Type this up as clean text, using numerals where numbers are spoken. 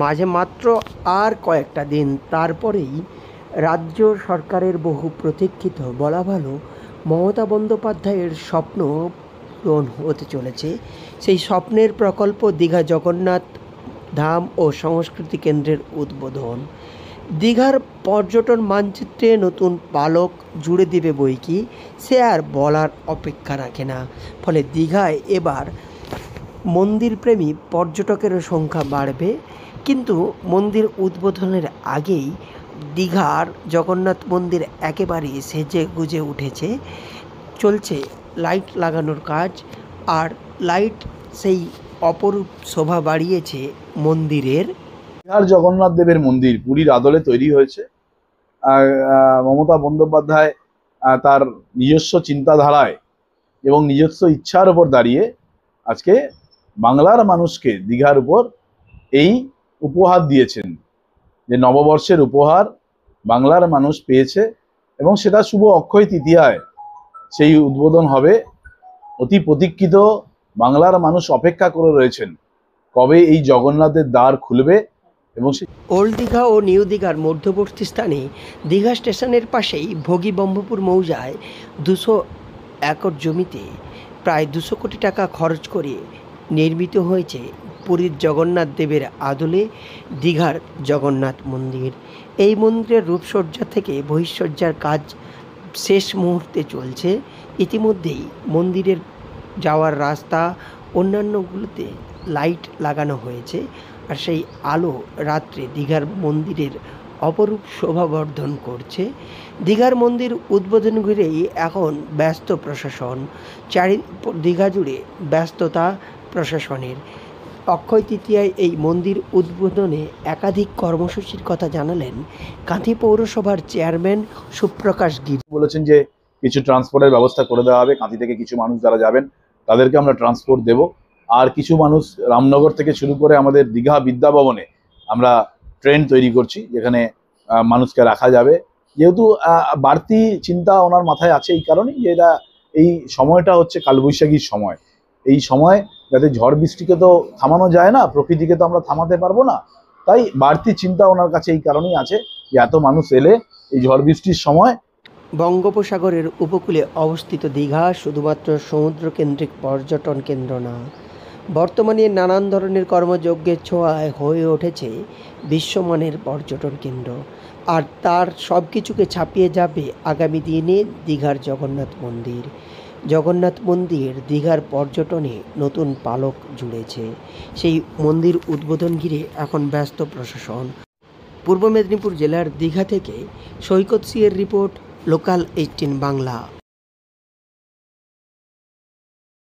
মাঝে মাত্র আর কয়েকটা দিন, তারপরেই রাজ্য সরকারের বহু প্রতীক্ষিত বলা ভালো মমতা বন্দ্যোপাধ্যায়ের স্বপ্ন পূরণ হতে চলেছে। সেই স্বপ্নের প্রকল্প দীঘা জগন্নাথ ধাম ও সংস্কৃতি কেন্দ্রের উদ্বোধন। দীঘার পর্যটন মানচিত্রে নতুন পালক জুড়ে দেবে বইকি, সে আর বলার অপেক্ষা রাখে না। ফলে দীঘায় এবার মন্দিরপ্রেমী পর্যটকের সংখ্যা বাড়বে। কিন্তু মন্দির উদ্বোধনের আগেই দীঘার জগন্নাথ মন্দির একেবারে সেজে গুজে উঠেছে। চলছে লাইট লাগানোর কাজ, আর লাইট সেই অপরূপ শোভা বাড়িয়েছে মন্দিরের। দীঘার জগন্নাথ দেবের মন্দির পুরীর আদলে তৈরি হয়েছে। আর মমতা বন্দ্যোপাধ্যায় তার নিজস্ব চিন্তাধারায় এবং নিজস্ব ইচ্ছার উপর দাঁড়িয়ে আজকে বাংলার মানুষকে দীঘার উপর এই উপহার দিয়েছেন, যে নববর্ষের উপহার বাংলার মানুষ পেয়েছে এবং সেটা শুভ অক্ষয় তৃতীয়ায় সেই উদ্বোধন হবে। অতি প্রতীক্ষিত, বাংলার মানুষ অপেক্ষা করে রয়েছেন কবে এই জগন্নাথের দ্বার খুলবে। এবং ওল্ড দীঘা ও নিউ দীঘার মধ্যবর্তী স্থানে দীঘা স্টেশনের পাশেই ভোগী ব্রহ্মপুর মৌজায় 200 একর জমিতে প্রায় 200 কোটি টাকা খরচ করে নির্মিত হয়েছে পুরীর জগন্নাথ দেবের আদলে দীঘার জগন্নাথ মন্দির। এই মন্দিরের রূপসজ্জা থেকে বহিঃসজ্জার কাজ শেষ মুহূর্তে চলছে। ইতিমধ্যেই মন্দিরের যাওয়ার রাস্তা অন্যান্যগুলোতে লাইট লাগানো হয়েছে, আর সেই আলো রাত্রে দীঘার মন্দিরের অপরূপ শোভাবর্ধন করছে। দীঘার মন্দির উদ্বোধন ঘিরেই এখন ব্যস্ত প্রশাসন। দীঘা জুড়ে ব্যস্ততা প্রশাসনের। অক্ষয় তৃতীয়ায় এই মন্দির উদ্বোধনে একাধিক কর্মসূচির কথা জানালেন কাঁথি পৌরসভার চেয়ারম্যান সুপ্রকাশ গিরি। বলেছেন যে কিছু ট্রান্সপোর্টের ব্যবস্থা করে দেওয়া হবে, কাঁথি থেকে কিছু মানুষ যারা যাবেন তাদেরকে আমরা ট্রান্সপোর্ট দেব। আর কিছু মানুষ রামনগর থেকে শুরু করে আমাদের দীঘা বিদ্যাভবনে আমরা ট্রেন তৈরি করছি, যেখানে মানুষকে রাখা যাবে। যেহেতু বাড়তি চিন্তা ওনার মাথায় আছে এই কারণেই যে এটা এই সময়টা হচ্ছে কালবৈশাখীর সময়। এই সময় যাতে ঝড় বৃষ্টিকে তো থামানো যায় না, প্রকৃতিকে তো আমরা থামাতে পারবো না, তাই বাড়তি চিন্তা ওনার কাছে এই কারণেই আছে যে এত মানুষ এলে এই ঝড় বৃষ্টির সময়। বঙ্গোপসাগরের উপকূলে অবস্থিত দীঘা শুধুমাত্র সমুদ্রকেন্দ্রিক পর্যটন কেন্দ্র না, বর্তমানে নানান ধরনের কর্মযজ্ঞের ছোঁয়ায় হয়ে উঠেছে বিশ্বমানের পর্যটন কেন্দ্র। আর তার সব কিছুকে ছাপিয়ে যাবে আগামী দিনে দীঘার জগন্নাথ মন্দির। জগন্নাথ মন্দির দীঘার পর্যটনে নতুন পালক জুড়েছে। সেই মন্দির উদ্বোধন ঘিরে এখন ব্যস্ত প্রশাসন। পূর্ব মেদিনীপুর জেলার দীঘা থেকে সৈকত সিংয়ের রিপোর্ট, লোকাল 18 বাংলা।